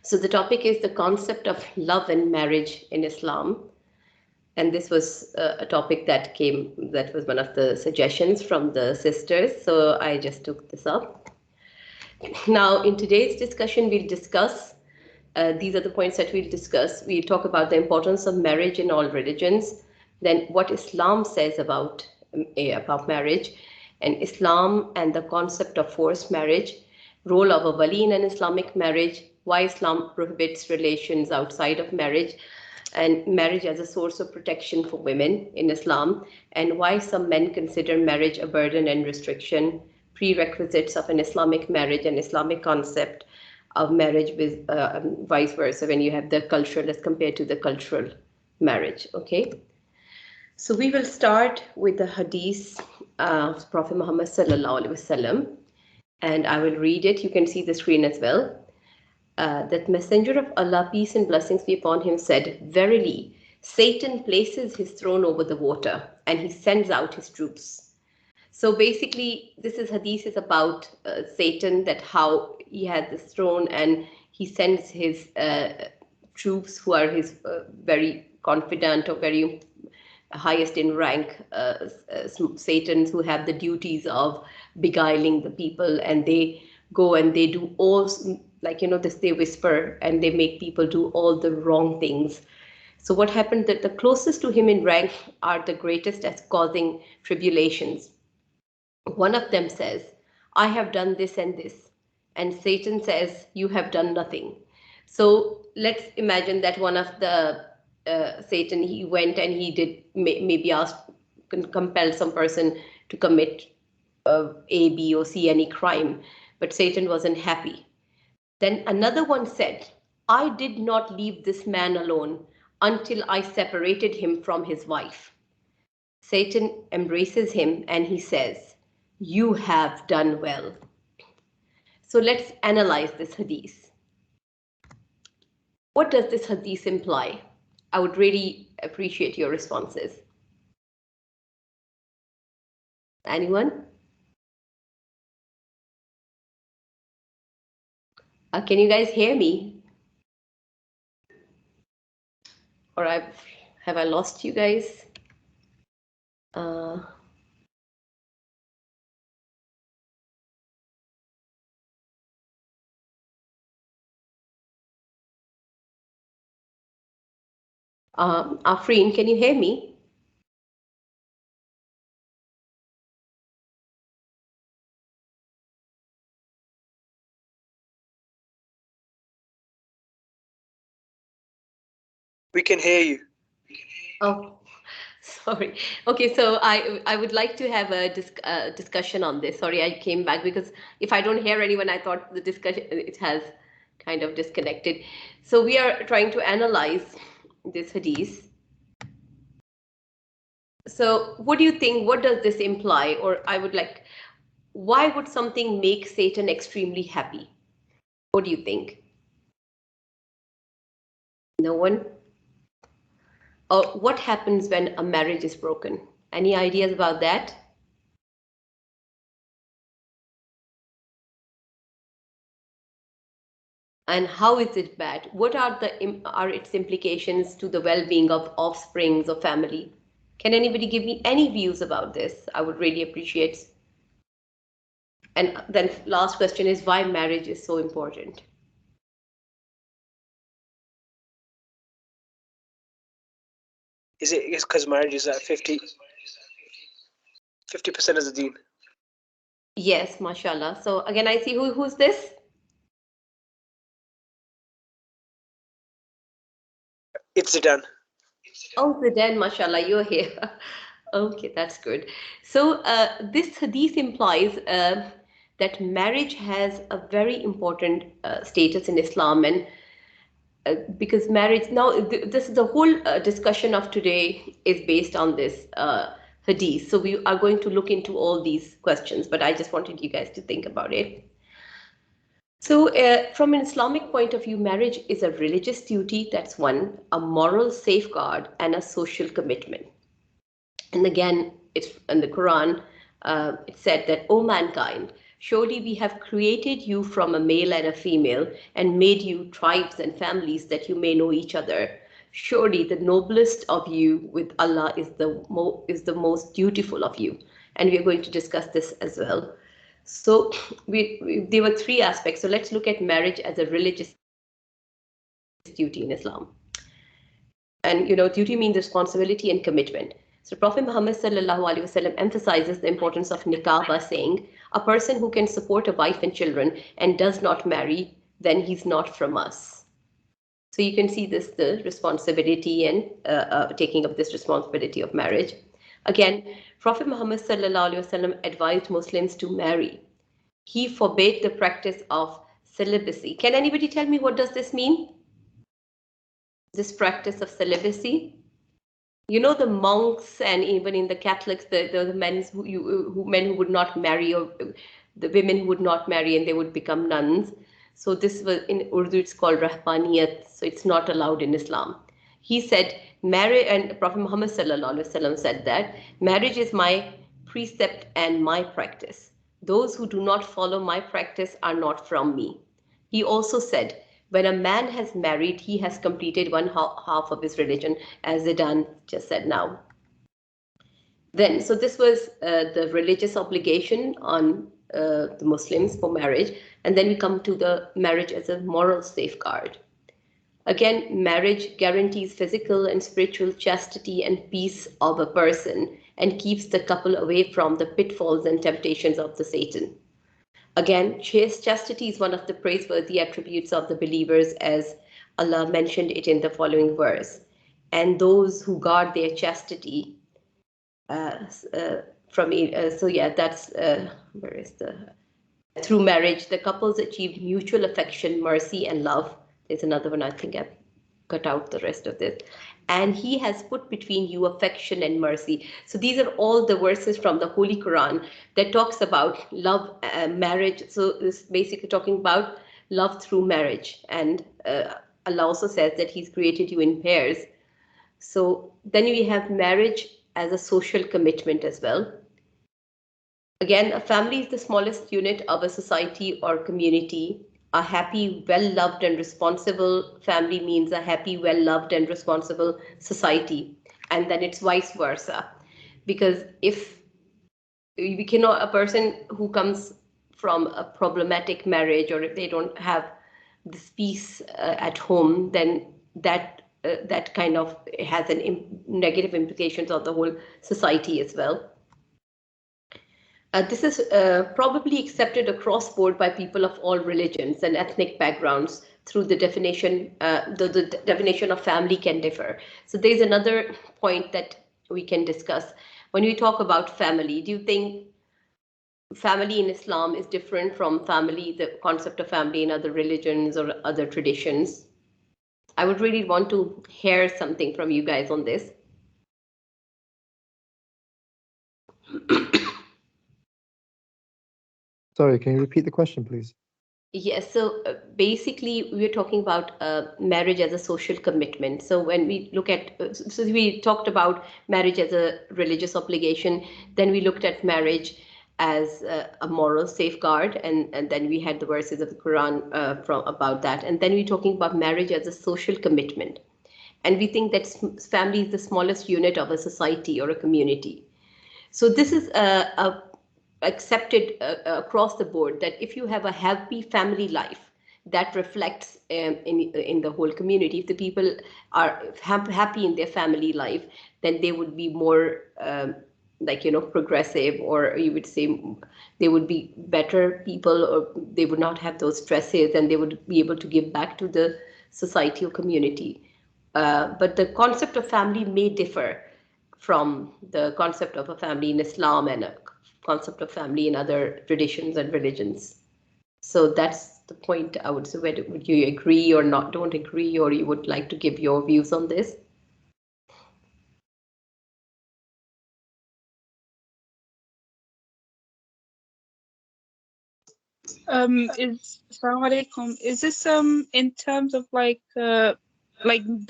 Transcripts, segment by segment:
So the topic is the concept of love and marriage in Islam. And this was a topic that was one of the suggestions from the sisters. So I just took this up. Now, in today's discussion, we'll discuss, these are the points that we'll discuss. We'll talk about the importance of marriage in all religions, then what Islam says about marriage, and Islam and the concept of forced marriage, role of a wali in an Islamic marriage, why Islam prohibits relations outside of marriage, and marriage as a source of protection for women in Islam, and why some men consider marriage a burden and restriction, prerequisites of an Islamic marriage, and Islamic concept of marriage with vice versa when you have the cultural as compared to the cultural marriage. Okay, so we will start with the hadith of Prophet Muhammad sallallahu alaihi wasallam, and I will read it. You can see the screen as well. That Messenger of Allah, peace and blessings be upon him, said, "Verily, Satan places his throne over the water, and he sends out his troops." So basically, this is hadith is about Satan, that how he had this throne and he sends his troops who are his very confident or very highest in rank Satans, who have the duties of beguiling the people, and they go and they do all, like, this, they whisper and they make people do all the wrong things. So what happened, that the closest to him in rank are the greatest as causing tribulations. One of them says, "I have done this and this," and Satan says, "You have done nothing." So let's imagine that one of the Satan, he went and he did maybe compel some person to commit A, B, or C, any crime, but Satan wasn't happy. Then another one said, "I did not leave this man alone until I separated him from his wife." Satan embraces him and he says, "You have done well." So let's analyze this hadith. What does this hadith imply? I would really appreciate your responses. Anyone? Can you guys hear me? Or have I lost you guys? Afreen, can you hear me? We can hear you. Oh, sorry. Okay, so I would like to have a discussion on this. Sorry, I came back because if I don't hear anyone, I thought the discussion, it has kind of disconnected. So we are trying to analyze this hadith. So what do you think? What does this imply? Or I would like, why would something make Satan extremely happy? What do you think? No one? Or what happens when a marriage is broken? Any ideas about that? And how is it bad? What are its implications to the well-being of offsprings or family? Can anybody give me any views about this? I would really appreciate. And then last question is why marriage is so important. Is it because marriage is at 50% of the deen? Yes, mashallah. So again, I see who's this? It's Zidane. Oh, Zidane, mashallah, you're here. Okay, that's good. So this hadith implies that marriage has a very important status in Islam, and because marriage now, this is the whole discussion of today is based on this hadith. So we are going to look into all these questions, but I just wanted you guys to think about it. So from an Islamic point of view, marriage is a religious duty, that's one, a moral safeguard, and a social commitment. And again, it's in the Quran, it said that, "O mankind, Surely we have created you from a male and a female and made you tribes and families that you may know each other. Surely the noblest of you with Allah is the most dutiful of you. And we are going to discuss this as well. So there were three aspects. So let's look at marriage as a religious duty in Islam. And duty means responsibility and commitment. So Prophet Muhammad sallallahu alaihi wasallam emphasizes the importance of nikah by saying, a person who can support a wife and children and does not marry, then he's not from us. So you can see this, the responsibility and taking up this responsibility of marriage. Again, Prophet Muhammad sallallahu alaihi wasallam advised Muslims to marry. He forbade the practice of celibacy. Can anybody tell me what does this mean? This practice of celibacy? The monks and even in the Catholics, the men who would not marry, or the women who would not marry and they would become nuns. So this was in Urdu, it's called rahbaniyat. So it's not allowed in Islam. He said, marriage, and Prophet Muhammad sallallahu alaihi wasallam said that marriage is my precept and my practice. Those who do not follow my practice are not from me. He also said, when a man has married, he has completed one half of his religion, as Zidane just said now. Then, so this was the religious obligation on the Muslims for marriage. And then we come to the marriage as a moral safeguard. Again, marriage guarantees physical and spiritual chastity and peace of a person and keeps the couple away from the pitfalls and temptations of the Satan. Again, chastity is one of the praiseworthy attributes of the believers, as Allah mentioned it in the following verse. And those who guard their chastity that's where is the through marriage, the couples achieve mutual affection, mercy, and love. There's another one, I think I've cut out the rest of this. And he has put between you affection and mercy. So these are all the verses from the Holy Quran that talks about love, marriage. So it's basically talking about love through marriage. And Allah also says that he's created you in pairs. So then we have marriage as a social commitment as well. Again, a family is the smallest unit of a society or community. A happy, well-loved and responsible family means a happy, well-loved and responsible society. And then it's vice versa. Because if we cannot, a person who comes from a problematic marriage, or if they don't have this peace at home, then that kind of has negative implications on the whole society as well. This is probably accepted across board by people of all religions and ethnic backgrounds. Through the definition, the definition of family can differ. So there's another point that we can discuss. When we talk about family, do you think family in Islam is different from family, the concept of family in other religions or other traditions? I would really want to hear something from you guys on this. Sorry, can you repeat the question, please? Yes, so basically we're talking about marriage as a social commitment. So when we look at, so we talked about marriage as a religious obligation, then we looked at marriage as a moral safeguard, and then we had the verses of the Quran about that. And then we're talking about marriage as a social commitment. And we think that family is the smallest unit of a society or a community. So this is accepted across the board, that if you have a happy family life, that reflects in the whole community. If the people are happy in their family life, then they would be more progressive, or you would say they would be better people, or they would not have those stresses, and they would be able to give back to the society or community. But the concept of family may differ from the concept of a family in Islam and a concept of family in other traditions and religions. So that's the point. I would say, whether would you agree or not, don't agree, or you would like to give your views on this? Is this in terms of like the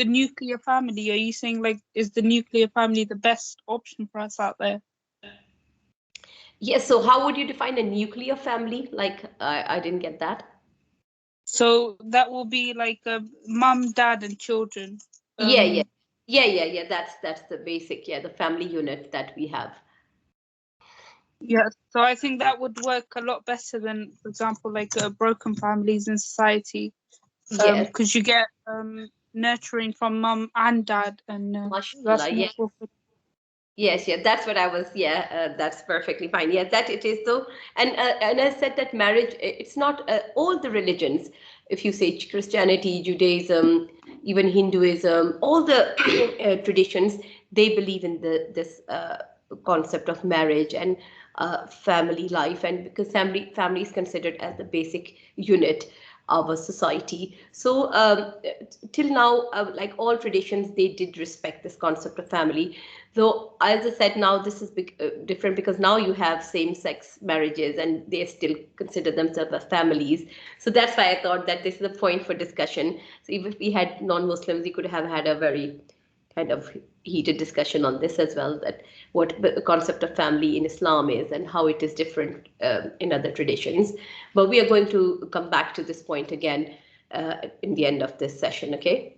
nuclear family? Are you saying, like, is the nuclear family the best option for us out there? Yes, so how would you define a nuclear family? Like, I didn't get that. So that will be like a mum, dad, and children. Yeah, yeah, yeah. That's the basic, yeah, the family unit that we have. Yeah. So I think that would work a lot better than, for example, like broken families in society, Yes, because you get nurturing from mum and dad, and mashallah, that's more yeah. fulfilling. Yes, yeah, that's what I was. Yeah, that's perfectly fine. Yeah, that it is though, and I said that marriage. It's not all the religions. If you say Christianity, Judaism, even Hinduism, all the traditions, they believe in this concept of marriage and family life, and because family is considered as the basic unit of a society. So till now, like all traditions, they did respect this concept of family. Though, as I said, now this is different because now you have same-sex marriages and they still consider themselves as families. So that's why I thought that this is a point for discussion. So if we had non-Muslims, we could have had a very kind of heated discussion on this as well, that what the concept of family in Islam is and how it is different in other traditions. But we are going to come back to this point again in the end of this session, okay?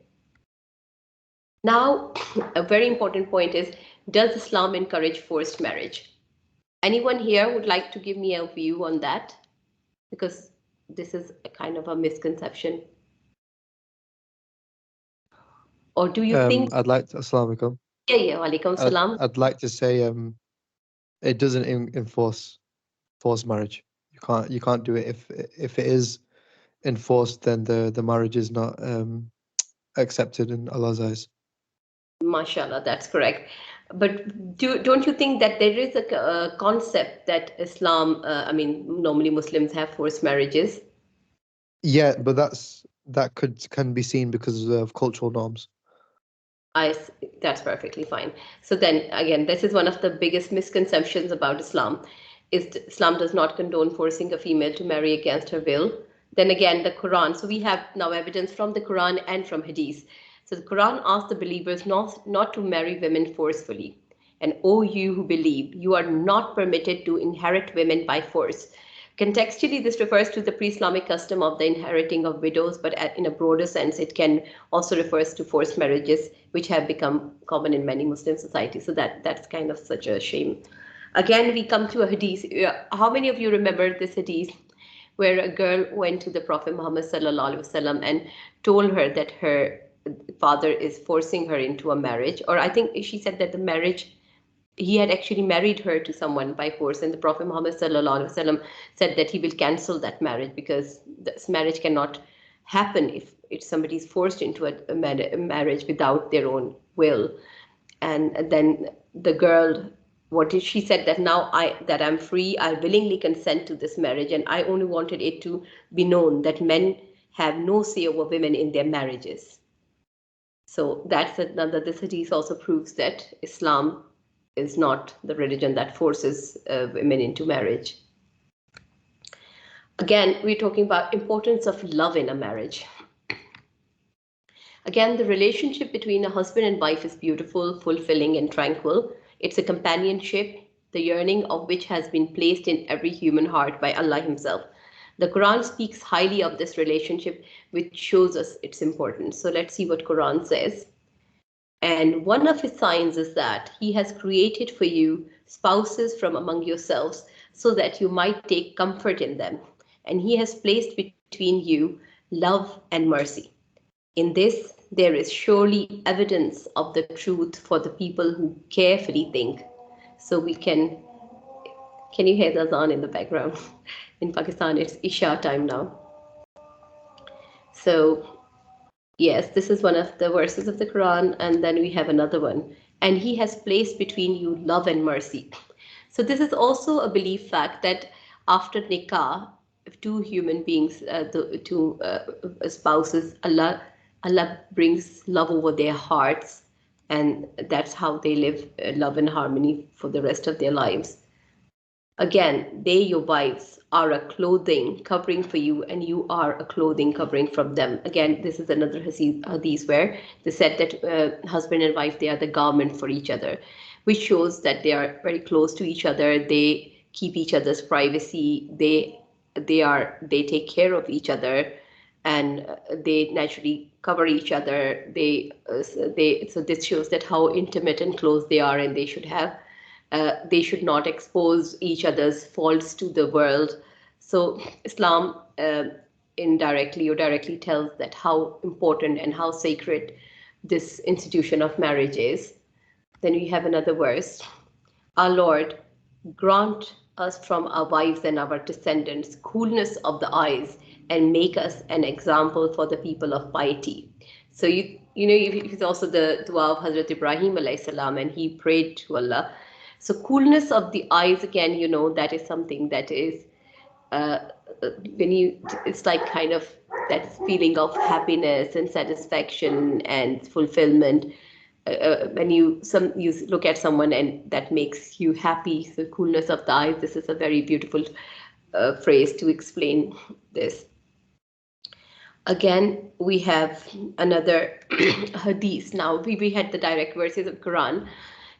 Now, a very important point is, does Islam encourage forced marriage? Anyone here would like to give me a view on that? Because this is a kind of a misconception. Or do you think, I'd like to, Assalamu alaikum. yeah, walaikum salam. I'd like to say it doesn't enforce forced marriage. You can't do it if it is enforced, then the marriage is not accepted in Allah's eyes. Mashallah, that's correct. But don't you think that there is a concept that Islam, I mean, normally Muslims have forced marriages? Yeah, but that can be seen because of cultural norms. That's perfectly fine. So then again, this is one of the biggest misconceptions about Islam, is Islam does not condone forcing a female to marry against her will. Then again, the Quran. So we have now evidence from the Quran and from Hadith. So the Quran asks the believers not to marry women forcefully. And O you who believe, you are not permitted to inherit women by force. Contextually, this refers to the pre-Islamic custom of the inheriting of widows, but in a broader sense, it can also refers to forced marriages, which have become common in many Muslim societies. So that's kind of such a shame. Again, we come to a hadith. How many of you remember this hadith where a girl went to the Prophet Muhammad sallallahu alaihi wasallam and told her that her father is forcing her into a marriage, or I think she said that the marriage, he had actually married her to someone by force, and the Prophet Muhammad sallallahu alaihi wasallam said that he will cancel that marriage because this marriage cannot happen if somebody is forced into a marriage without their own will. And then the girl, what did she said, that now I'm free, I willingly consent to this marriage, and I only wanted it to be known that men have no say over women in their marriages. So that's another, this hadith also proves that Islam is not the religion that forces women into marriage. Again, we're talking about importance of love in a marriage. Again, the relationship between a husband and wife is beautiful, fulfilling, and tranquil. It's a companionship, the yearning of which has been placed in every human heart by Allah Himself. The Quran speaks highly of this relationship, which shows us its importance. So let's see what Quran says. And one of his signs is that he has created for you spouses from among yourselves so that you might take comfort in them. And he has placed between you love and mercy. In this, there is surely evidence of the truth for the people who carefully think. So we can you hear the azan in the background? In Pakistan, it's Isha time now. So yes, this is one of the verses of the Quran, and then we have another one. And he has placed between you love and mercy. So this is also a belief fact that after nikah, if two human beings, the two spouses, Allah brings love over their hearts, and that's how they live love and harmony for the rest of their lives. Again, they, your wives, are a clothing covering for you, and you are a clothing covering from them. Again, this is another hadith where they said that husband and wife, they are the garment for each other, which shows that they are very close to each other. They keep each other's privacy. They take care of each other, and they naturally cover each other. So this shows that how intimate and close they are, and they should not expose each other's faults to the world. So Islam indirectly or directly tells that how important and how sacred this institution of marriage is. Then we have another verse. Our Lord, grant us from our wives and our descendants coolness of the eyes and make us an example for the people of piety. So it's also the dua of Hazrat Ibrahim alayhi salam, and he prayed to Allah. So coolness of the eyes, again, that is something that is uh, it's like kind of that feeling of happiness and satisfaction and fulfillment. When you look at someone and that makes you happy, so coolness of the eyes, this is a very beautiful phrase to explain this. Again, we have another hadith. Now we had the direct verses of Quran,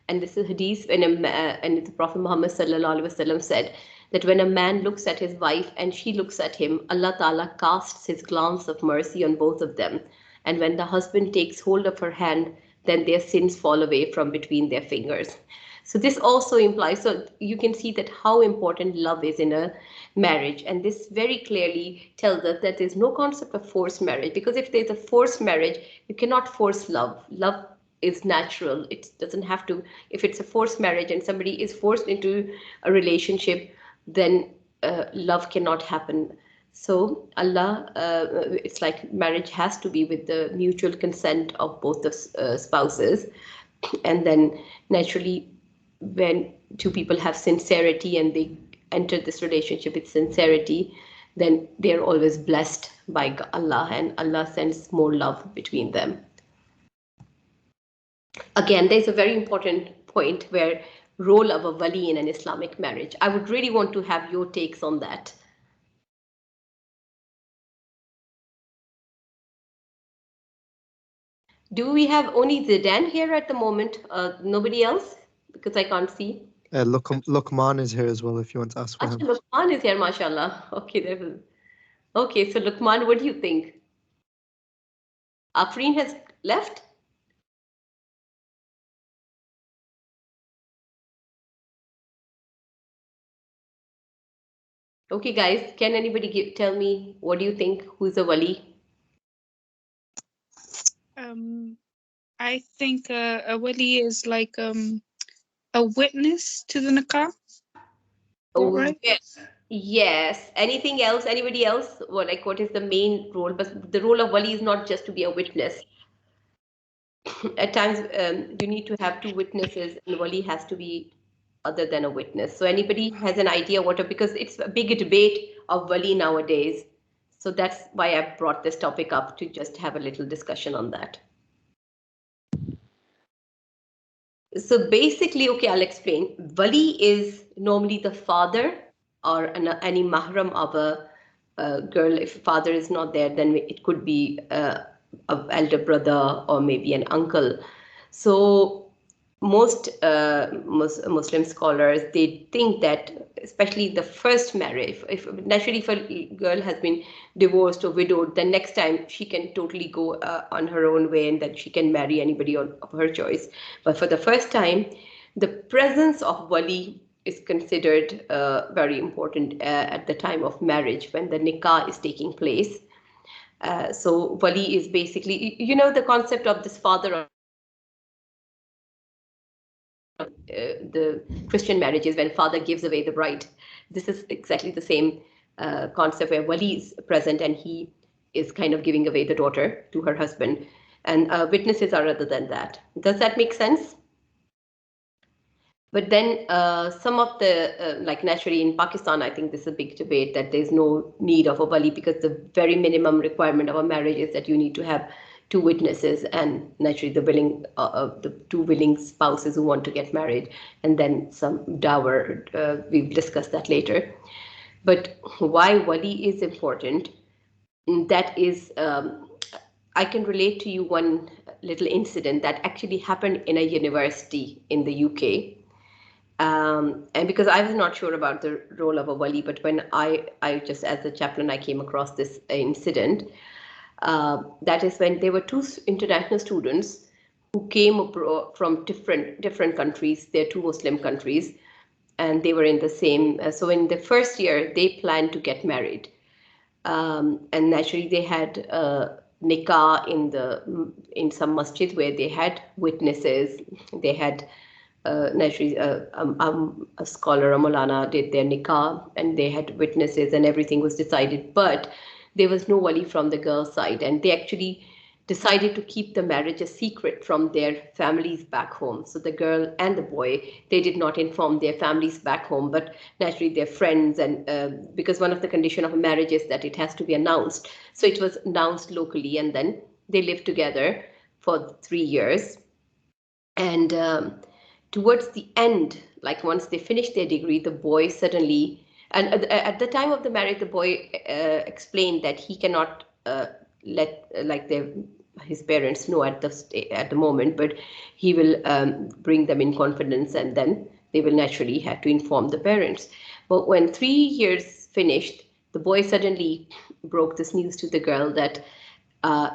and this is hadith and the Prophet Muhammad sallallahu alaihi wasallam said that when a man looks at his wife and she looks at him, Allah Ta'ala casts his glance of mercy on both of them. And when the husband takes hold of her hand, then their sins fall away from between their fingers. So this also implies, so you can see that how important love is in a marriage. And this very clearly tells us that there's no concept of forced marriage, because if there's a forced marriage, you cannot force love. Love is natural. It doesn't have to, if it's a forced marriage and somebody is forced into a relationship, then love cannot happen. So Allah, it's like marriage has to be with the mutual consent of both the spouses. And then naturally, when two people have sincerity and they enter this relationship with sincerity, then they're always blessed by Allah, and Allah sends more love between them. Again, there's a very important point where role of a wali in an Islamic marriage. I would really want to have your takes on that. Do we have only Zidane here at the moment? Nobody else? Because I can't see. Luqman is here as well if you want to ask for him. Luqman is here, mashallah. Okay, okay, so Luqman, what do you think? Afreen has left? Okay, guys, can anybody tell me what do you think? Who's a wali? I think a wali is like a witness to the nikah. Oh, right? Yes. Anything else? Anybody else? What is the main role? But the role of wali is not just to be a witness. At times, you need to have two witnesses, and wali has to be other than a witness. So anybody has an idea because it's a big debate of wali nowadays. So that's why I brought this topic up, to just have a little discussion on that. So basically, okay, I'll explain. Wali is normally the father or any mahram of a girl. If father is not there, then it could be an elder brother or maybe an uncle. So most Muslim scholars, they think that especially the first marriage, if a girl has been divorced or widowed, then next time she can totally go on her own way, and that she can marry anybody of her choice. But for the first time, the presence of wali is considered very important at the time of marriage, when the nikah is taking place. So wali is basically, the concept of this father. The Christian marriages, when father gives away the bride. This is exactly the same concept, where wali is present and he is kind of giving away the daughter to her husband, and witnesses are other than that. Does that make sense? But then some of the, like naturally in Pakistan, I think this is a big debate that there's no need of a wali, because the very minimum requirement of a marriage is that you need to have two witnesses, and naturally the two willing spouses who want to get married, and then some dower. We'll discuss that later. But why wali is important, that is, I can relate to you one little incident that actually happened in a university in the UK. And because I was not sure about the role of a wali, but when I just as a chaplain, I came across this incident. That is when there were two international students who came from different countries. They're two Muslim countries, and they were in the same. So in the first year, they planned to get married, and naturally they had nikah in some masjid where they had witnesses. They had naturally a scholar, a Molana, did their nikah, and they had witnesses, and everything was decided. But there was no wali from the girl's side, and they actually decided to keep the marriage a secret from their families back home. So the girl and the boy, they did not inform their families back home, but naturally their friends, and because one of the condition of a marriage is that it has to be announced. So it was announced locally, and then they lived together for 3 years. And towards the end, like once they finished their degree, the boy suddenly, and at the time of the marriage, the boy explained that he cannot let his parents know at the moment, but he will bring them in confidence, and then they will naturally have to inform the parents. But when 3 years finished, the boy suddenly broke this news to the girl that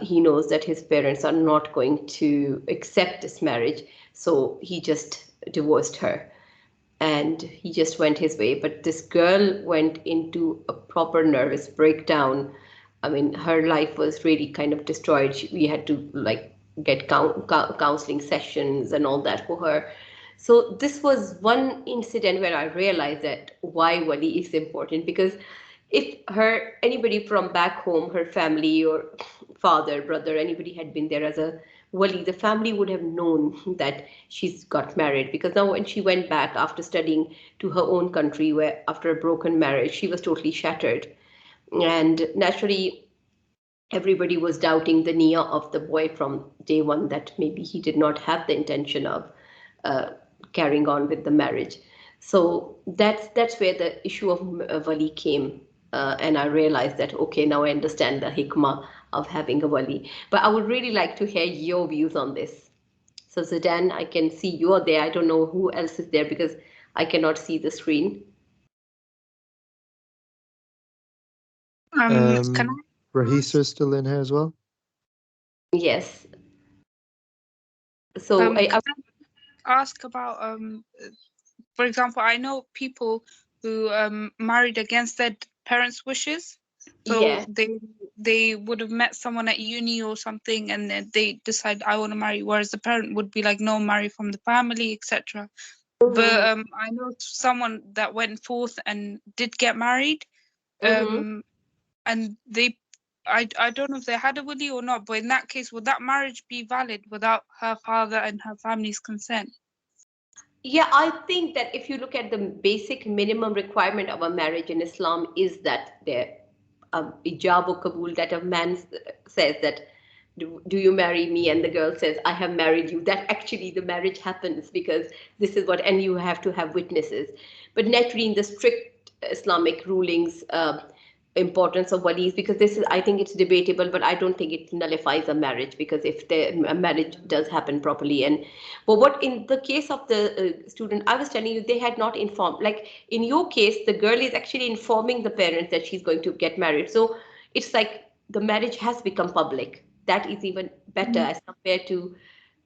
he knows that his parents are not going to accept this marriage, so he just divorced her and he just went his way. But this girl went into a proper nervous breakdown. I mean, her life was really kind of destroyed. We had to like get counseling sessions and all that for her. So this was one incident where I realized that why wali is important, because if anybody from back home, her family or father, brother, anybody had been there as a wali, the family would have known that she's got married. Because now when she went back after studying to her own country, where after a broken marriage, she was totally shattered. And naturally, everybody was doubting the niyyah of the boy from day one, that maybe he did not have the intention of carrying on with the marriage. So that's where the issue of wali came. And I realized that, okay, now I understand the hikmah of having a wali. But I would really like to hear your views on this. So Zidan, I can see you're there. I don't know who else is there because I cannot see the screen. Can I Rahisa is still in here as well. Yes. So can I ask about for example, I know people who married against their parents' wishes. So yeah. they would have met someone at uni or something, and then they decide I want to marry, whereas the parent would be like, no, marry from the family, etc. But I know someone that went forth and did get married, and I don't know if they had a wali or not, but in that case, would that marriage be valid without her father and her family's consent? Yeah, I think that if you look at the basic minimum requirement of a marriage in Islam is that there ijab or kabul, that a man says that do you marry me, and the girl says I have married you, that actually the marriage happens, because this is what, and you have to have witnesses. But naturally in the strict Islamic rulings, importance of walis, because this is, I think it's debatable, but I don't think it nullifies a marriage, because if a marriage does happen properly. And but what in the case of the student I was telling you, they had not informed, like in your case the girl is actually informing the parents that she's going to get married, so it's like the marriage has become public. That is even better as compared to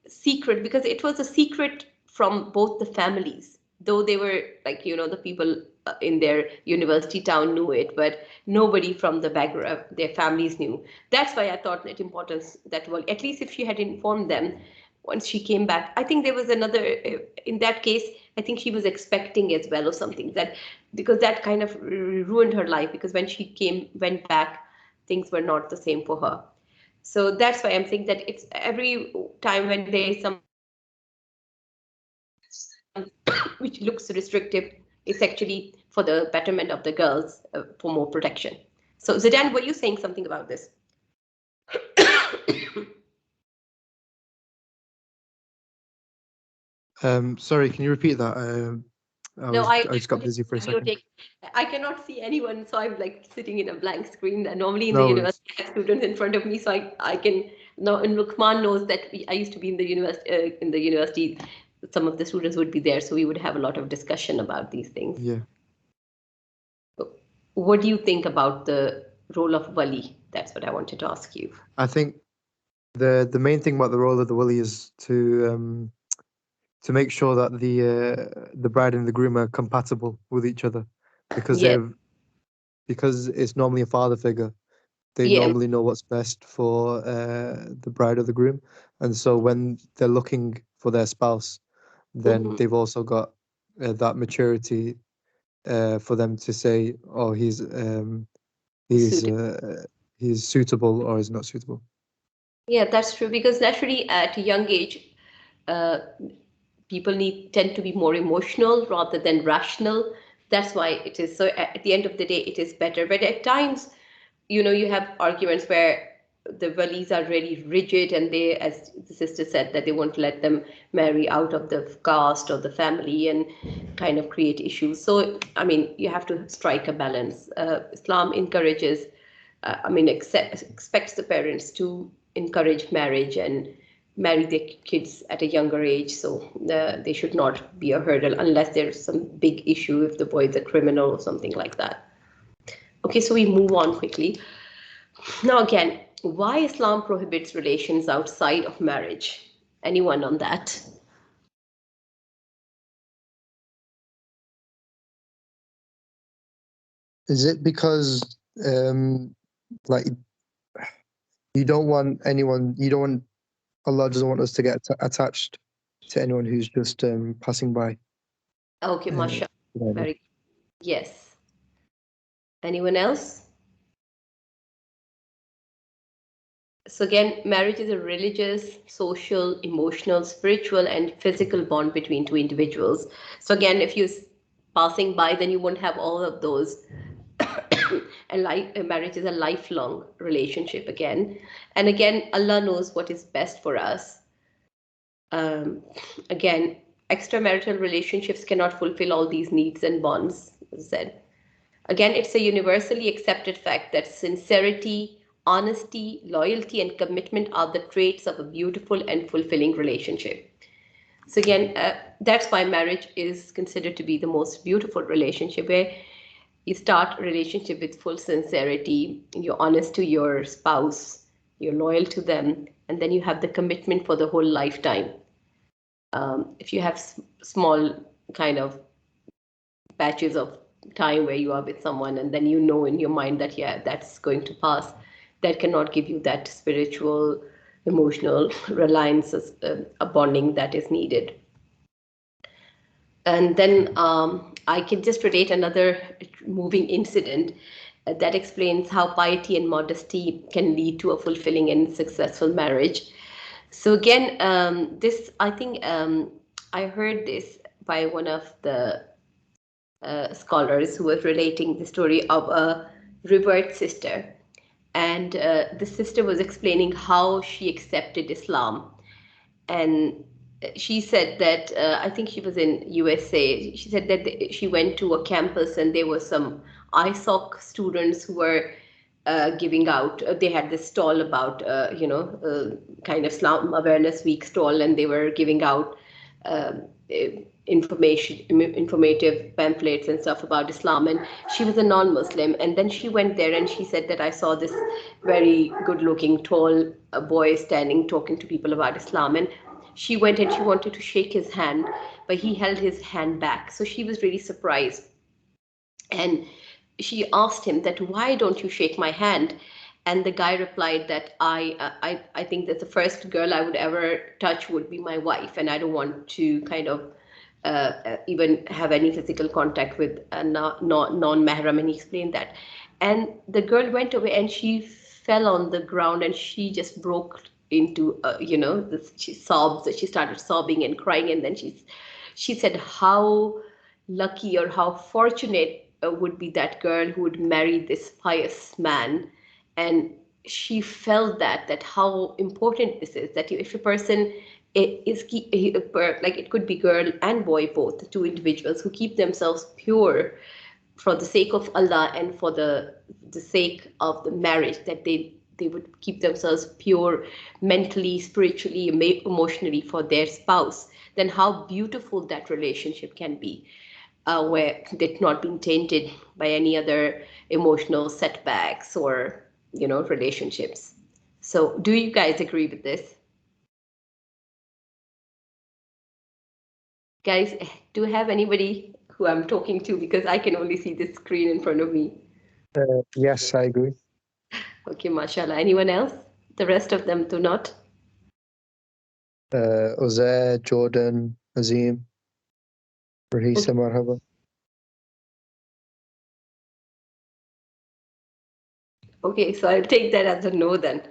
secret, because it was a secret from both the families, though they were like, the people in their university town knew it, but nobody from the background, their families knew. That's why I thought it important that, well, at least if she had informed them once she came back. I think there was another in that case, I think she was expecting as well or something, that because that kind of ruined her life, because when she went back, things were not the same for her. So that's why I'm saying that it's every time when there is something which looks restrictive, it's actually for the betterment of the girls, for more protection. So Zidan, were you saying something about this? Sorry, can you repeat that? No, I just got busy for a second. I cannot see anyone, so I'm like sitting in a blank screen. And normally in the No worries. university, I have students in front of me, so I can. No, and Lukman knows that I used to be in the university. some of the students would be there, so we would have a lot of discussion about these things. Yeah. What do you think about the role of wali? That's what I wanted to ask you. I think the main thing about the role of the wali is to make sure that the bride and the groom are compatible with each other, because Yeah. because it's normally a father figure. They Yeah. normally know what's best for the bride or the groom, and so when they're looking for their spouse, then they've also got that maturity for them to say, oh, he's suitable or is not suitable. Yeah, that's true, because naturally at a young age, uh, people tend to be more emotional rather than rational. That's why it is so. At the end of the day, it is better. But at times, you have arguments where the walis are really rigid, and they, as the sister said, that they won't let them marry out of the caste or the family, and kind of create issues. So, I mean, you have to strike a balance. Islam encourages, expects the parents to encourage marriage and marry their kids at a younger age, so they should not be a hurdle unless there's some big issue, if the boy is a criminal or something like that. Okay, so we move on quickly. Now again, why Islam prohibits relations outside of marriage? Anyone on that? Is it because like you don't want Allah doesn't want us to get attached to anyone who's just passing by? Okay, mashallah. Whatever. Very yes. Anyone else? So again, marriage is a religious, social, emotional, spiritual, and physical bond between two individuals. So again, if you're passing by, then you won't have all of those. And marriage is a lifelong relationship again. And again, Allah knows what is best for us. Again, extramarital relationships cannot fulfill all these needs and bonds, as I said. Again, it's a universally accepted fact that sincerity, honesty, loyalty, and commitment are the traits of a beautiful and fulfilling relationship. So again, that's why marriage is considered to be the most beautiful relationship, where you start a relationship with full sincerity, you're honest to your spouse, you're loyal to them, and then you have the commitment for the whole lifetime. If you have small kind of patches of time where you are with someone and then you know in your mind that, yeah, that's going to pass, that cannot give you that spiritual, emotional reliance, a bonding that is needed. And then I can just relate another moving incident that explains how piety and modesty can lead to a fulfilling and successful marriage. So again, this, I think, I heard this by one of the scholars who was relating the story of a revered sister. And the sister was explaining how she accepted Islam. And she said that, I think she was in USA. She said that she went to a campus and there were some ISOC students who were giving out. They had this stall about, kind of Islam Awareness Week stall, and they were giving out informative pamphlets and stuff about Islam. And she was a non-Muslim, and then she went there and she said that I saw this very good-looking, tall boy standing talking to people about Islam. And she went and she wanted to shake his hand, but he held his hand back. So she was really surprised. And she asked him that, why don't you shake my hand? And the guy replied that I think that the first girl I would ever touch would be my wife, and I don't want to kind of even have any physical contact with a non-mahram. And he explained that. And the girl went away and she fell on the ground and she just broke into, she sobs. She started sobbing and crying. And then she said how lucky or how fortunate would be that girl who would marry this pious man. And she felt that how important this is, that if a person is like, it could be girl and boy, both the two individuals who keep themselves pure for the sake of Allah and for the sake of the marriage, that they would keep themselves pure mentally, spiritually, emotionally for their spouse, then how beautiful that relationship can be, where it's not being tainted by any other emotional setbacks or, relationships. So do you guys agree with this? Guys, do you have anybody who I'm talking to, because I can only see the screen in front of me? Yes, I agree. Okay, mashallah. Anyone else? The rest of them do not. Uzair, Jordan, Azim, Rahisa, marhaba. Okay, so I'll take that as a no then.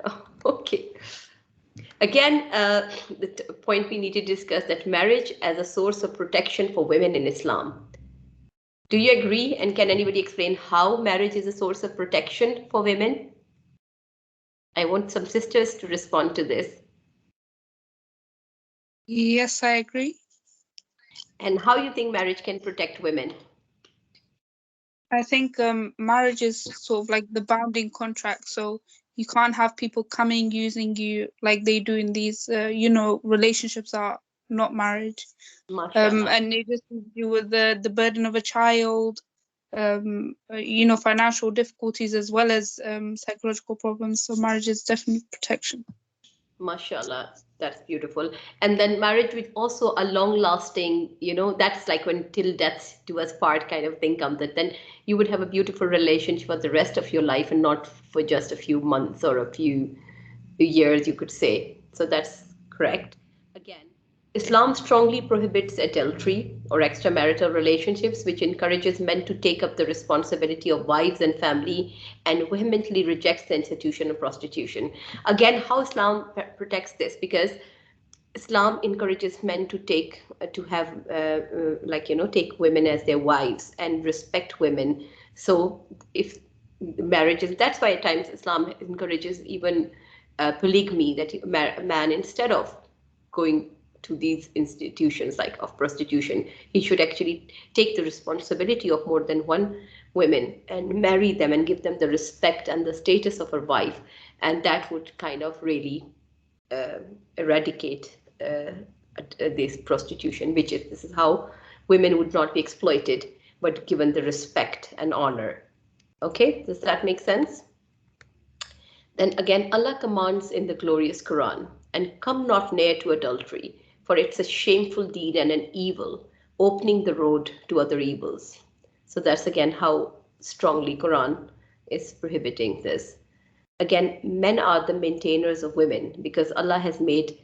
Okay. Again, the point we need to discuss, that marriage as a source of protection for women in Islam. Do you agree? And can anybody explain how marriage is a source of protection for women? I want some sisters to respond to this. Yes, I agree. And how you think marriage can protect women? I think marriage is sort of like the bounding contract. So you can't have people coming using you like they do in these, relationships are not marriage. Mashallah. And it just leaves you with the burden of a child, financial difficulties as well as psychological problems. So marriage is definitely protection. Mashallah, that's beautiful. And then marriage with also a long-lasting, that's like when till death do us part kind of thing comes, that then you would have a beautiful relationship for the rest of your life and not for just a few months or a few years, you could say. So that's correct. Again, Islam strongly prohibits adultery or extramarital relationships, which encourages men to take up the responsibility of wives and family, and vehemently rejects the institution of prostitution. Again, how Islam protects this? Because Islam encourages men to take take women as their wives and respect women. So if marriages, that's why at times Islam encourages even polygamy, that a man, instead of going to these institutions like of prostitution, he should actually take the responsibility of more than one women and marry them and give them the respect and the status of a wife, and that would kind of really eradicate this prostitution, which is, this is how women would not be exploited but given the respect and honor. Okay, does that make sense? Then again, Allah commands in the glorious Quran, and come not near to adultery, for it's a shameful deed and an evil, opening the road to other evils. So that's again how strongly Quran is prohibiting this. Again, men are the maintainers of women because Allah has made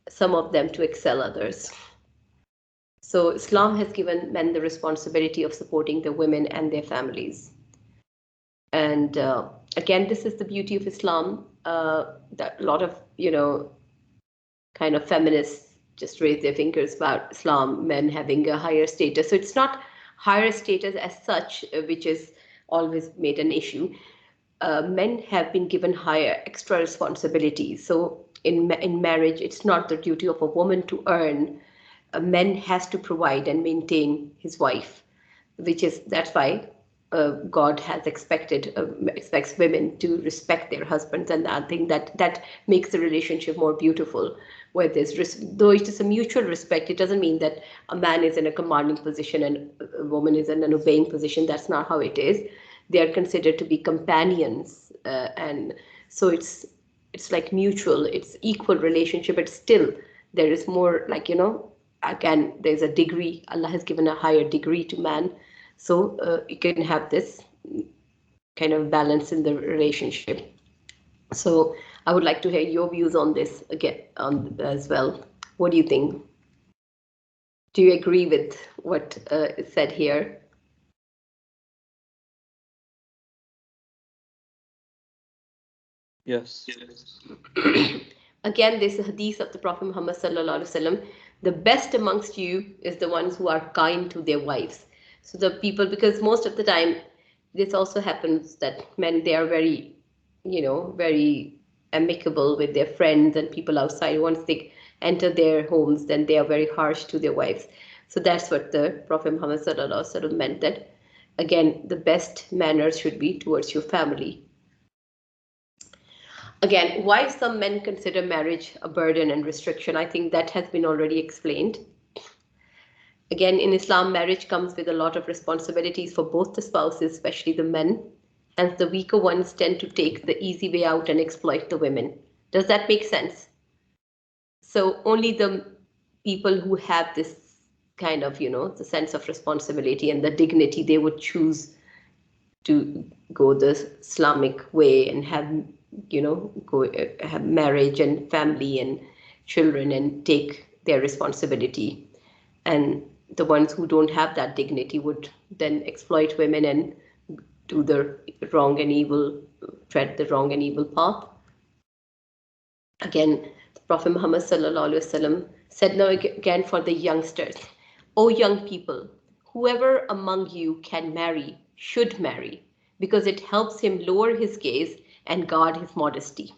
some of them to excel others. So Islam has given men the responsibility of supporting the women and their families. And again, this is the beauty of Islam, that a lot of, kind of feminists just raise their fingers about Islam, men having a higher status. So it's not higher status as such, which is always made an issue. Men have been given higher extra responsibilities. So in marriage, it's not the duty of a woman to earn. A man has to provide and maintain his wife, that's why God has expects women to respect their husbands, and I think that makes the relationship more beautiful. Where though it is a mutual respect, it doesn't mean that a man is in a commanding position and a woman is in an obeying position. That's not how it is. They are considered to be companions, and so it's like mutual, it's equal relationship, but still there is more, like, again, there's a degree. Allah has given a higher degree to man, so you can have this kind of balance in the relationship. So I would like to hear your views on this again as well. What do you think? Do you agree with what is said here? Yes. Again, this hadith of the Prophet Muhammad sallallahu alaihi wasallam: the best amongst you is the ones who are kind to their wives. So the people, because most of the time this also happens that men, they are very, very amicable with their friends and people outside. Once they enter their homes, then they are very harsh to their wives. So that's what the Prophet Muhammad sallallahu alaihi wasallam meant, that again, the best manners should be towards your family. Again, why some men consider marriage a burden and restriction, I think that has been already explained. Again, in Islam, marriage comes with a lot of responsibilities for both the spouses, especially the men. Hence, the weaker ones tend to take the easy way out and exploit the women. Does that make sense? So only the people who have this kind of, the sense of responsibility and the dignity, they would choose to go the Islamic way and have, have marriage and family and children and take their responsibility. And the ones who don't have that dignity would then exploit women and do the wrong and evil, tread the wrong and evil path. Again, the Prophet Muhammad sallallahu alaihi wasallam said now again for the youngsters, O young people, whoever among you can marry should marry, because it helps him lower his gaze and guard his modesty.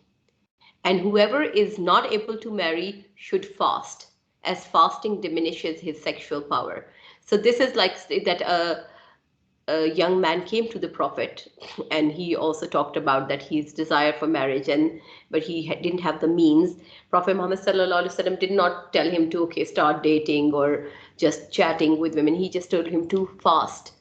And whoever is not able to marry should fast, as fasting diminishes his sexual power. So this is like that a young man came to the Prophet, and he also talked about that his desire for marriage, but he didn't have the means. Prophet Muhammad sallallahu alaihi wasallam did not tell him to start dating or just chatting with women. He just told him to fast.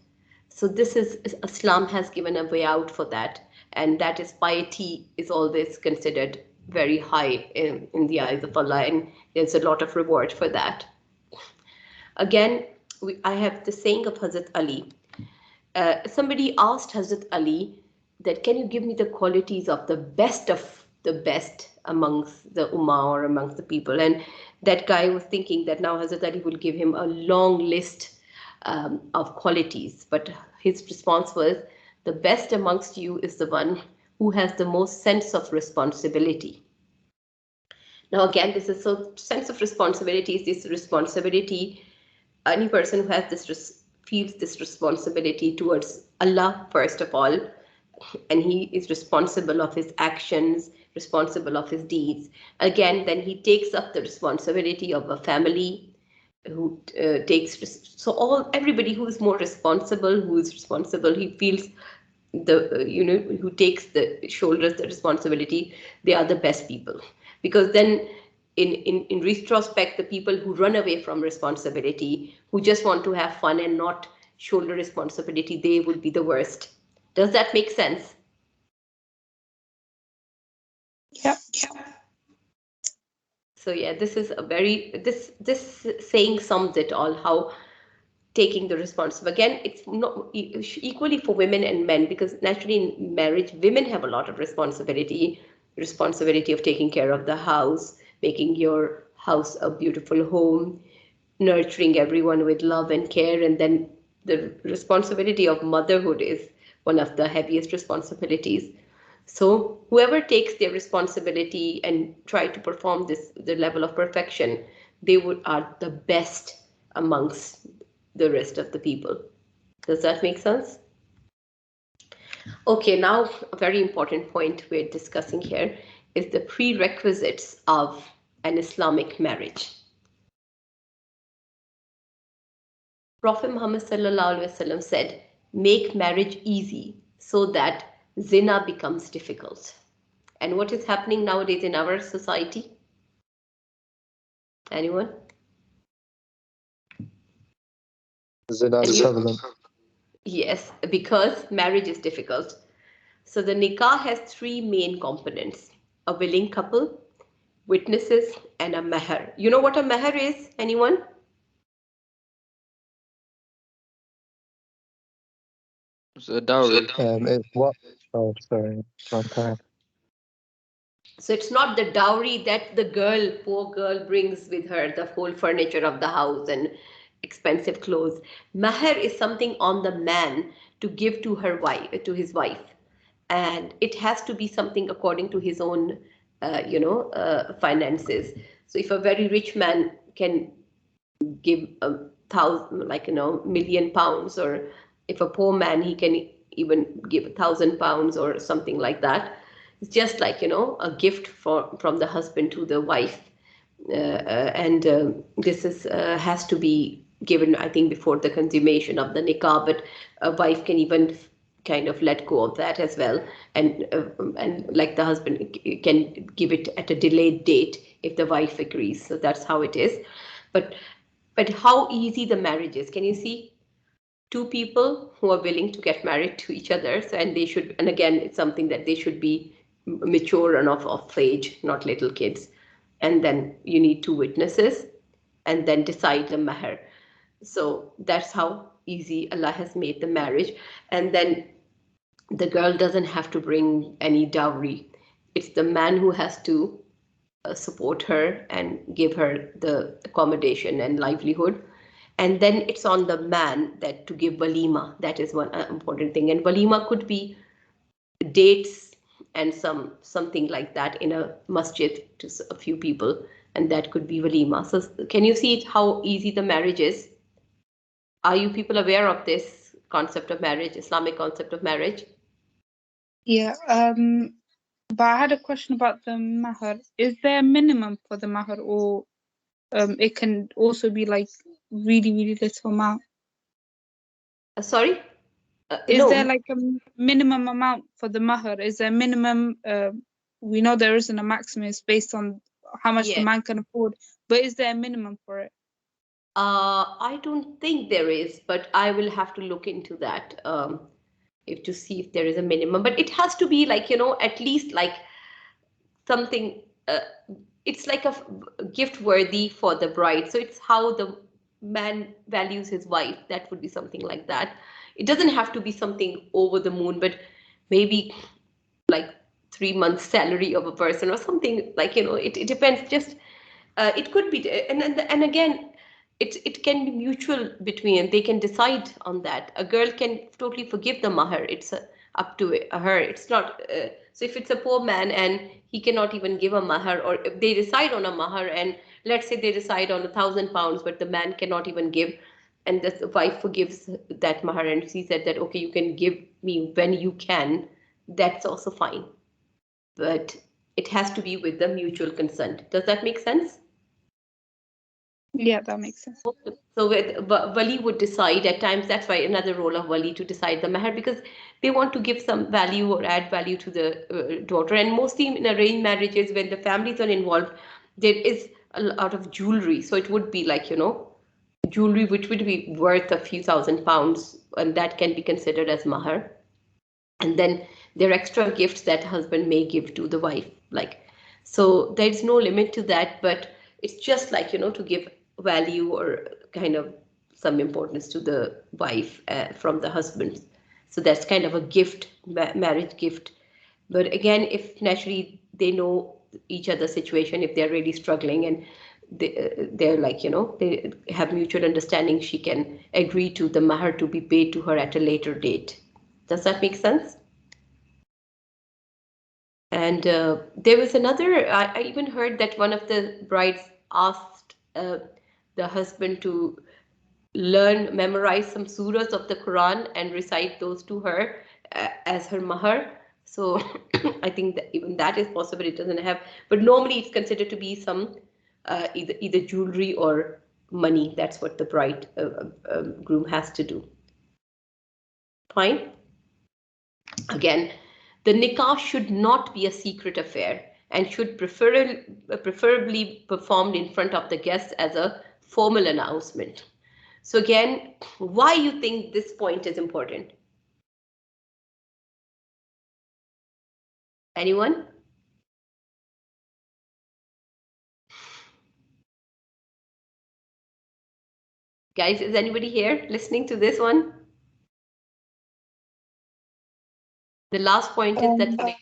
So this is, Islam has given a way out for that, and that is piety is always considered very high in the eyes of Allah, and there's a lot of reward for that. Again, I have the saying of Hazrat Ali. Somebody asked Hazrat Ali that, can you give me the qualities of the best amongst the ummah or amongst the people? And that guy was thinking that now Hazrat Ali will give him a long list of qualities, but his response was, the best amongst you is the one who has the most sense of responsibility. Now again, this is so sense of responsibility is this responsibility. Any person who has this feels this responsibility towards Allah first of all, and he is responsible of his actions, responsible of his deeds. Again, then he takes up the responsibility of a family, who everybody who is more responsible, he feels who takes the shoulders the responsibility, they are the best people. Because then in retrospect, the people who run away from responsibility, who just want to have fun and not shoulder responsibility, they would be the worst. Does that make sense? Yeah. So yeah, this is a this saying sums it all, how taking the responsibility. Again, it's not equally for women and men, because naturally in marriage, women have a lot of responsibility of taking care of the house, making your house a beautiful home, nurturing everyone with love and care. And then the responsibility of motherhood is one of the heaviest responsibilities. So whoever takes their responsibility and try to perform the level of perfection, they are the best amongst the rest of the people. Does that make sense? Okay, now a very important point we're discussing here is the prerequisites of an Islamic marriage. Prophet Muhammad sallallahu alaihi wasallam said, make marriage easy so that zina becomes difficult. And what is happening nowadays in our society? Anyone? Zina is prevalent. Yes, because marriage is difficult. So the nikah has three main components: a willing couple, witnesses, and a meher. You know what a meher is? Anyone? It's a dowry. It's what? Oh, sorry. Okay. So it's not the dowry that the poor girl brings with her, the whole furniture of the house and expensive clothes. Meher is something on the man to give to his wife. And it has to be something according to his own, finances. So if a very rich man can give £1,000,000, or if a poor man, he can even give £1,000 or something like that. It's just like, a gift from the husband to the wife. And this has to be given, I think, before the consummation of the nikah, but a wife can even kind of let go of that as well, and like the husband can give it at a delayed date if the wife agrees. So that's how it is. But how easy the marriage is. Can you see? Two people who are willing to get married to each other. So, and they should, and again, it's something that they should be mature enough of age, not little kids. And then you need two witnesses, and then decide the mahr. So that's how easy Allah has made the marriage. And then the girl doesn't have to bring any dowry. It's the man who has to support her and give her the accommodation and livelihood. And then it's on the man that to give walima. That is one important thing. And walima could be dates and something like that in a masjid to a few people, and that could be walima. So can you see how easy the marriage is? Are you people aware of this concept of marriage, Islamic concept of marriage? Yeah. But I had a question about the mahr. Is there a minimum for the mahr, or it can also be like really, really little amount? Sorry? Is No. there like a minimum amount for the mahr? Is there a minimum? We know there isn't a maximum. It's based on how much the Yeah. man can afford. But is there a minimum for it? I don't think there is, but I will have to look into that if to see if there is a minimum. But it has to be like, at least like something. It's like a gift worthy for the bride. So it's how the man values his wife. That would be something like that. It doesn't have to be something over the moon, but maybe like 3 months salary of a person or something, like, it depends. Just it could be, and again, it can be mutual between. They can decide on that. A girl can totally forgive the mahr. It's up to her. It's not. So if it's a poor man and he cannot even give a mahr, or if they decide on a mahr, and let's say they decide on £1,000, but the man cannot even give, and the wife forgives that mahr, and she said that, okay, you can give me when you can. That's also fine, but it has to be with the mutual consent. Does that make sense? Yeah, that makes sense. So wali would decide at times. That's why another role of wali to decide the mahr, because they want to give some value or add value to the daughter. And mostly in arranged marriages, when the families are involved, there is a lot of jewelry. So it would be like, jewelry which would be worth a few £1,000s, and that can be considered as mahr. And then there are extra gifts that husband may give to the wife. So there's no limit to that, but it's just like, to give value or kind of some importance to the wife from the husband. So that's kind of a gift, marriage gift. But again, if naturally they know each other's situation, if they're really struggling and they're like, they have mutual understanding, she can agree to the mahr to be paid to her at a later date. Does that make sense? And there was another, I even heard that one of the brides asked the husband to memorize some surahs of the Quran and recite those to her as her mahr. So I think that even that is possible. It doesn't have, but normally it's considered to be some either jewelry or money. That's what the bride groom has to do. Fine. Again, the nikah should not be a secret affair and should preferably performed in front of the guests as a formal announcement. So again, why you think this point is important? Anyone? Guys, is anybody here listening to this one? The last point is that,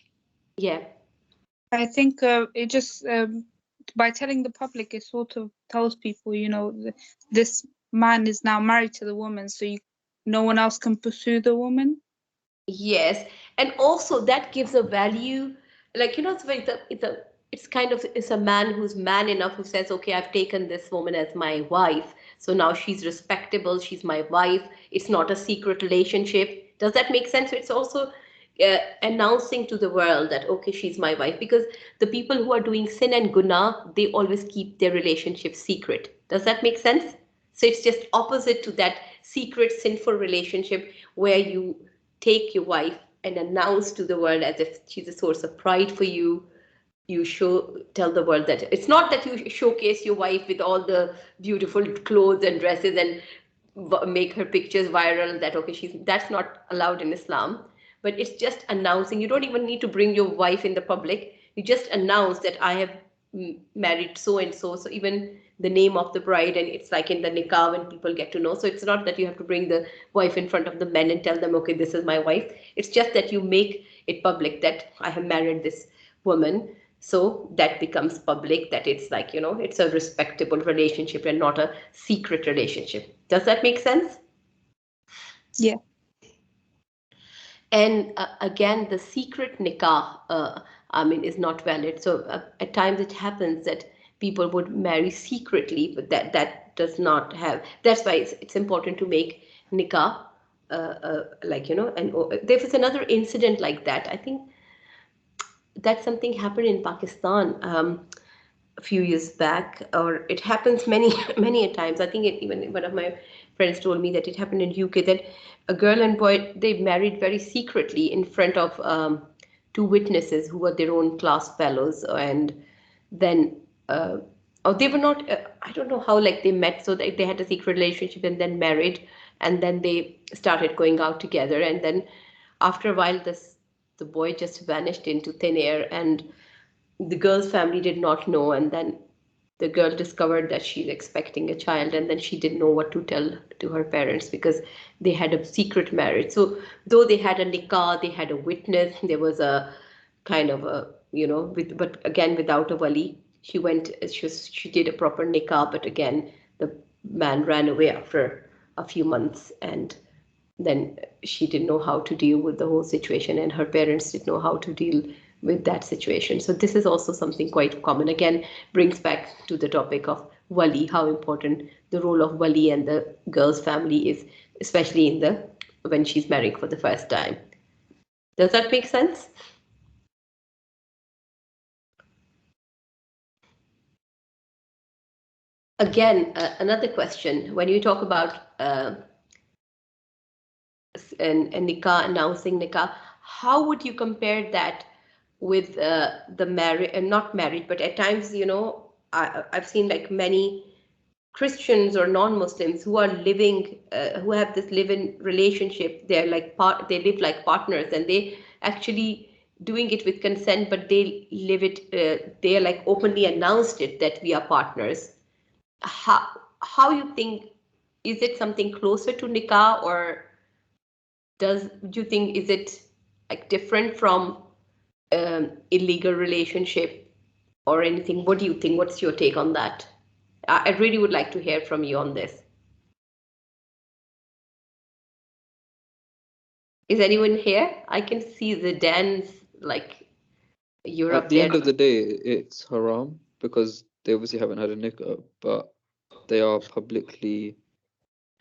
yeah. I think it just by telling the public, it sort of tells people, this man is now married to the woman, so no one else can pursue the woman. Yes, and also that gives a value, like, it's a man who's man enough who says, okay, I've taken this woman as my wife, so now she's respectable, she's my wife. It's not a secret relationship. Does that make sense? So it's also announcing to the world that, okay, she's my wife, because the people who are doing sin and guna, they always keep their relationship secret. Does that make sense? So it's just opposite to that secret sinful relationship where you take your wife and announce to the world as if she's a source of pride for you. You tell the world that it's not that you showcase your wife with all the beautiful clothes and dresses and make her pictures viral, that okay, that's not allowed in Islam. But it's just announcing. You don't even need to bring your wife in the public. You just announce that I have married so and so. So even the name of the bride, and it's like in the nikah when people get to know. So it's not that you have to bring the wife in front of the men and tell them, okay, this is my wife. It's just that you make it public that I have married this woman. So that becomes public, that it's like, it's a respectable relationship and not a secret relationship. Does that make sense? Yeah. And again, the secret nikah, is not valid. So at times it happens that people would marry secretly, but that does not have. That's why it's important to make nikah, and there was another incident like that. I think that something happened in Pakistan a few years back, or it happens many many a times. I think even one of my friends told me that it happened in UK, that a girl and boy, they married very secretly in front of two witnesses who were their own class fellows, and then they were not. I don't know how like they met, so they had a secret relationship and then married, and then they started going out together, and then after a while, the boy just vanished into thin air, and the girl's family did not know, and then the girl discovered that she's expecting a child, and then she didn't know what to tell to her parents because they had a secret marriage. So though they had a nikah, they had a witness, there was a kind of a but again without a wali. She did a proper nikah, but again the man ran away after a few months, and then she didn't know how to deal with the whole situation, and her parents didn't know how to deal with that situation. So this is also something quite common. Again, brings back to the topic of wali, how important the role of wali and the girl's family is, especially when she's marrying for the first time. Does that make sense? Again, another question. When you talk about and nikah, announcing nikah, how would you compare that with the marriage, and not marriage, but at times, I've seen like many Christians or non-Muslims who are living, who have this live-in relationship. They're like they live like partners, and they actually doing it with consent, but they live it. They like openly announced it that we are partners. How you think, is it something closer to nikah, or do you think, is it like different from illegal relationship or anything? What do you think? What's your take on that? I really would like to hear from you on this. Is anyone here? I can see the dance, like you're At up the there. end of the day, it's haram because they obviously haven't had a nikah, but they are publicly,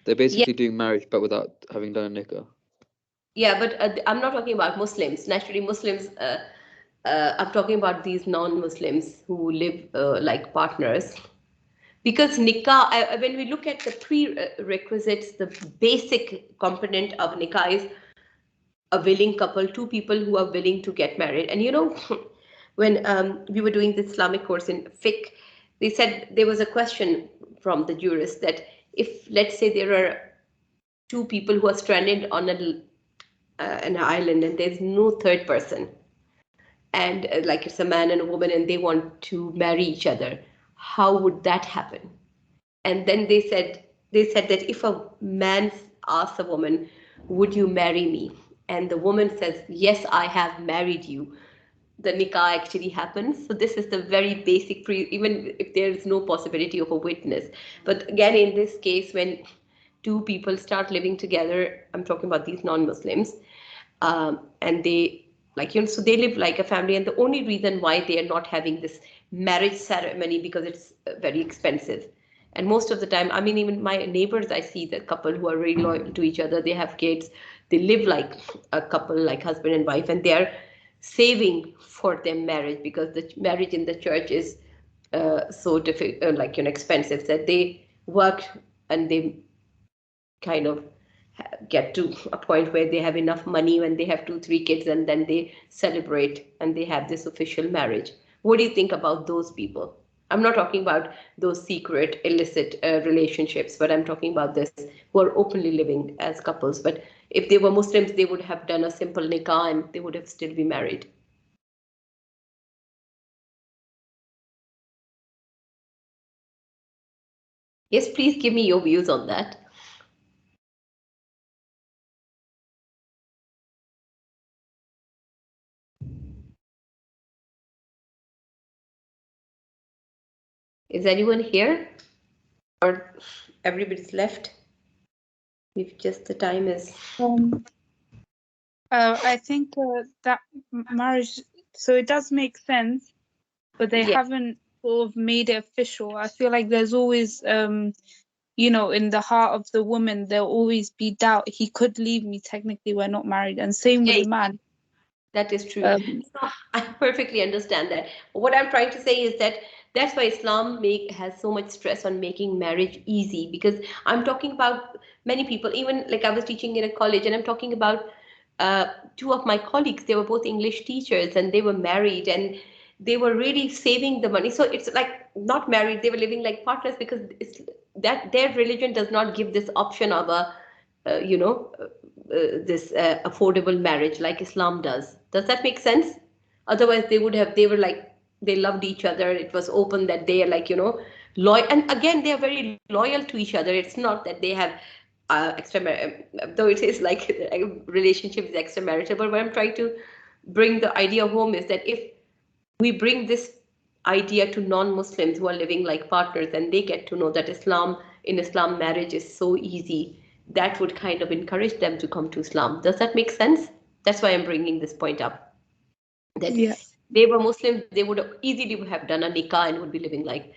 they're basically doing marriage, but without having done a nikah. Yeah, but I'm not talking about Muslims. Naturally, Muslims, I'm talking about these non-Muslims who live like partners. Because nikah, when we look at the prerequisites, the basic component of nikah is a willing couple, two people who are willing to get married. And when we were doing the Islamic course in fiqh, they said there was a question from the jurist that if, let's say, there are two people who are stranded on an island and there's no third person, and like it's a man and a woman and they want to marry each other, how would that happen? And then they said that if a man asks a woman, would you marry me? And the woman says, yes, I have married you, the nikah actually happens. So this is the very basic even if there is no possibility of a witness. But again, in this case, when two people start living together, I'm talking about these non-Muslims, and they so they live like a family, and the only reason why they are not having this marriage ceremony because it's very expensive. And most of the time, I mean, even my neighbors, I see the couple who are really loyal to each other, they have kids, they live like a couple, like husband and wife, and they are saving for their marriage because the marriage in the church is so difficult, expensive, that they work and they kind of get to a point where they have enough money when they have 2, 3 kids, and then they celebrate and they have this official marriage. What do you think about those people? I'm not talking about those secret, illicit relationships, but I'm talking about this who are openly living as couples. But if they were Muslims, they would have done a simple nikah and they would have still be married. Yes, please give me your views on that. Is anyone here? Or everybody's left? If just the time is... I think that marriage, so it does make sense, but they haven't sort of made it official. I feel like there's always, you know, in the heart of the woman, there'll always be doubt. He could leave me. Technically, we're not married. And same with the man. That is true. I perfectly understand that. What I'm trying to say is that that's why Islam has so much stress on making marriage easy, because I'm talking about many people, even like I was teaching in a college, and I'm talking about 2 of my colleagues. They were both English teachers and they were married and they were really saving the money. So it's like not married, they were living like partners, because it's that their religion does not give this option of a this affordable marriage like Islam does. Does that make sense? Otherwise, they were like, they loved each other. It was open that they are like, loyal. And again, they are very loyal to each other. It's not that they have though it is like a relationship is extramarital. But what I'm trying to bring the idea home is that if we bring this idea to non-Muslims who are living like partners and they get to know that in Islam marriage is so easy, that would kind of encourage them to come to Islam. Does that make sense? That's why I'm bringing this point up. That they were Muslims, they would easily have done a nikah and would be living like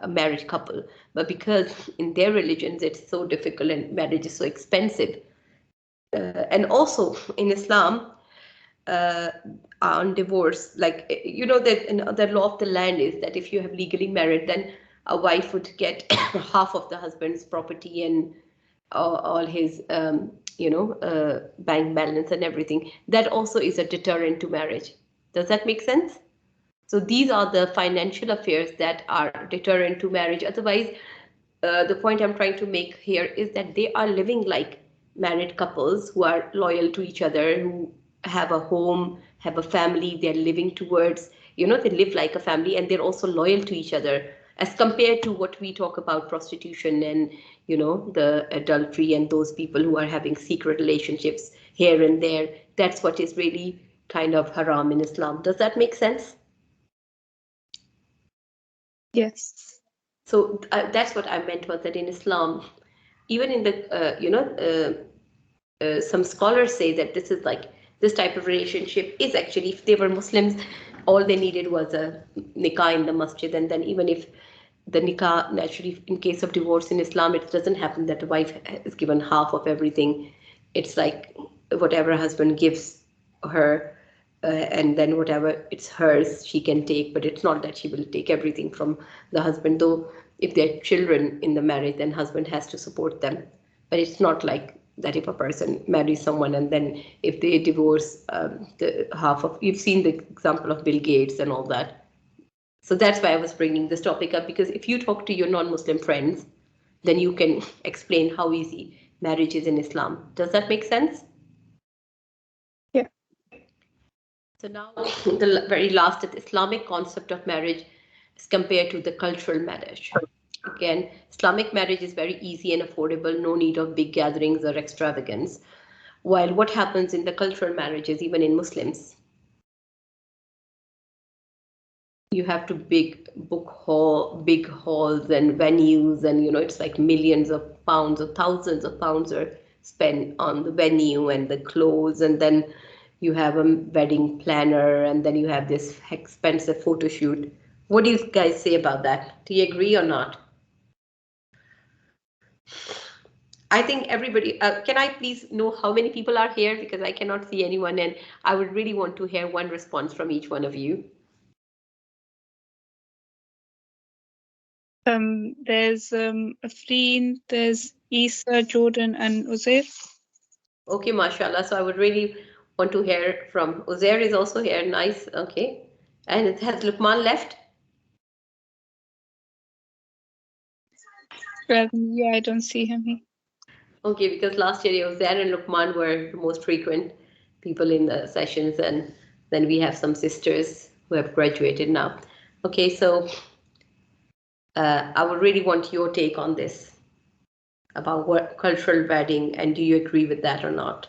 a married couple. But because in their religions it's so difficult and marriage is so expensive, and also in Islam, on divorce, like that the law of the land is that if you have legally married, then a wife would get half of the husband's property and all his bank balance and everything. That also is a deterrent to marriage. Does that make sense? So these are the financial affairs that are deterrent to marriage. Otherwise, the point I'm trying to make here is that they are living like married couples who are loyal to each other, who have a home, have a family, they're living towards, they live like a family, and they're also loyal to each other, as compared to what we talk about prostitution and, the adultery and those people who are having secret relationships here and there. That's what is really kind of haram in Islam. Does that make sense? Yes. So that's what I meant, was that in Islam, even in the, some scholars say that this type of relationship is actually, if they were Muslims, all they needed was a nikah in the masjid. And then even if the nikah, naturally, in case of divorce in Islam, it doesn't happen that the wife is given half of everything. It's like whatever husband gives her, and then whatever it's hers, she can take. But it's not that she will take everything from the husband, though if there are children in the marriage, then husband has to support them. But it's not like that if a person marries someone and then if they divorce, the half of, you've seen the example of Bill Gates and all that. So that's why I was bringing this topic up, because if you talk to your non-Muslim friends, then you can explain how easy marriage is in Islam. Does that make sense? Yeah. So now the very last Islamic concept of marriage is compared to the cultural marriage. Again, Islamic marriage is very easy and affordable, no need of big gatherings or extravagance. While what happens in the cultural marriages, even in Muslims, you have to big halls and venues, and it's like millions of pounds or thousands of pounds are spent on the venue and the clothes, and then you have a wedding planner, and then you have this expensive photo shoot. What do you guys say about that? Do you agree or not? I think everybody, can I please know how many people are here, because I cannot see anyone, and I would really want to hear one response from each one of you. There's Afreen, there's Isa, Jordan, and Uzair. Okay, mashallah. So I would really want to hear from Uzair is also here. Nice. Okay. And it has Lukman left? Yeah, I don't see him here. Okay, because last year Uzair and Lukman were the most frequent people in the sessions, and then we have some sisters who have graduated now. Okay, so I would really want your take on this about what cultural wedding, and do you agree with that or not?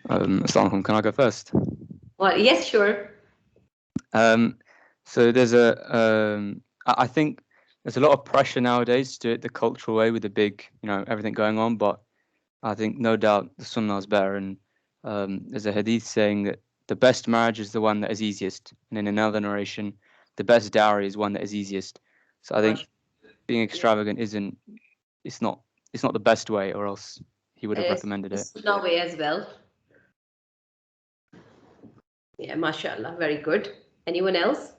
Assalamu alaikum. Can I go first? Well, yes, sure. So there's I think there's a lot of pressure nowadays to do it the cultural way with the big, everything going on. But I think no doubt the sunnah is better. And there's a hadith saying that the best marriage is the one that is easiest. And in another narration, the best dowry is one that is easiest. So I think being extravagant it's not the best way, or else he would have recommended it. Sunnah way as well. Yeah, mashallah, very good. Anyone else?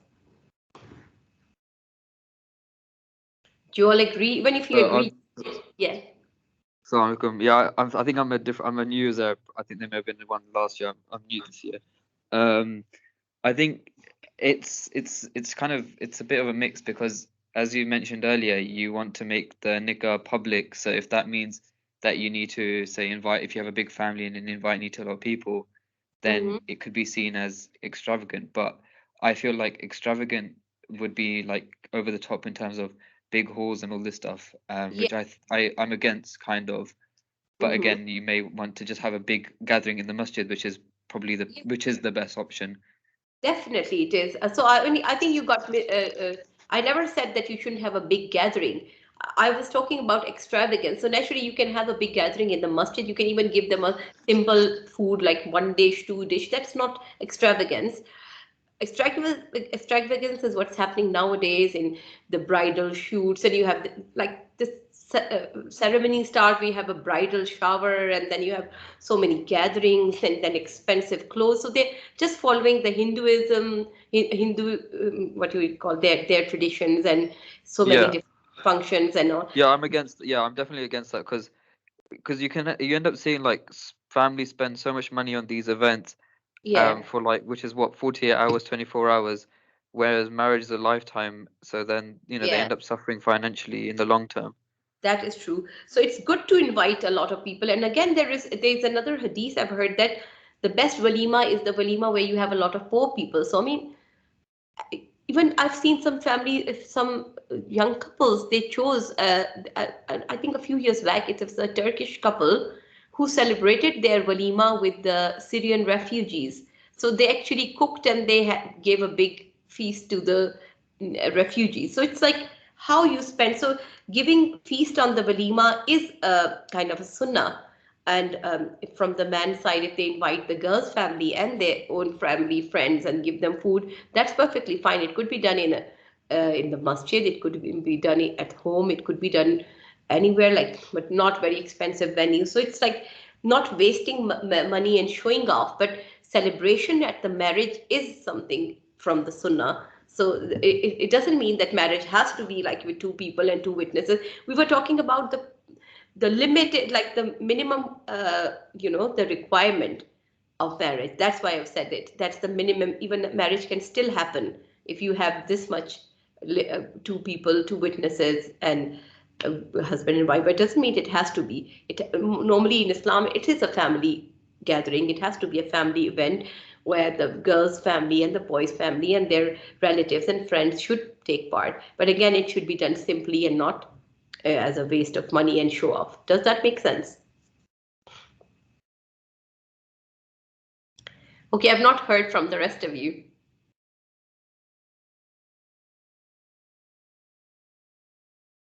Do you all agree? Even if you agree, yeah. So I think I'm a new user. I think there may have been the one last year. I'm new this year. I think it's a bit of a mix because, as you mentioned earlier, you want to make the nikah public. So if that means that you need to say if you have a big family and invite to a lot of people, then it could be seen as extravagant. But I feel like extravagant would be like over the top in terms of big halls and all this stuff, which I'm against kind of. But again, you may want to just have a big gathering in the masjid, which is probably the best option. Definitely, it is. So I think you got me. I never said that you shouldn't have a big gathering. I was talking about extravagance. So naturally, you can have a big gathering in the masjid. You can even give them a simple food like one dish, two dish. That's not extravagance. Extravagance is what's happening nowadays in the bridal shoots, and you have like this ceremony start, we have a bridal shower, and then you have so many gatherings and then expensive clothes. So they're just following the Hindu what do we call their traditions, and so many different functions and all. I'm definitely against that because you end up seeing like families spend so much money on these events for like, which is what, 48 hours, 24 hours, whereas marriage is a lifetime. So then they end up suffering financially in the long term. That is true. So it's good to invite a lot of people. And again, there's another hadith I've heard that the best walima is the walima where you have a lot of poor people. So I mean, even I've seen some some young couples, they chose, I think a few years back, it was a Turkish couple who celebrated their walima with the Syrian refugees. So they actually cooked and they gave a big feast to the refugees. So it's like how you spend. So giving feast on the walima is a kind of a sunnah. And from the man's side, if they invite the girl's family and their own family, friends, and give them food, that's perfectly fine. It could be done in the masjid. It could be done at home. It could be done anywhere, like, but not very expensive venue. So it's like not wasting money and showing off, but celebration at the marriage is something from the sunnah. So it doesn't mean that marriage has to be like with two people and two witnesses. We were talking about the limited, like the minimum, the requirement of marriage. That's why I've said it. That's the minimum. Even marriage can still happen if you have this much, two people, two witnesses, and husband and wife. But it doesn't mean it has to be. Normally in Islam, it is a family gathering. It has to be a family event where the girl's family and the boy's family and their relatives and friends should take part. But again, it should be done simply and not as a waste of money and show off. Does that make sense? Okay, I've not heard from the rest of you.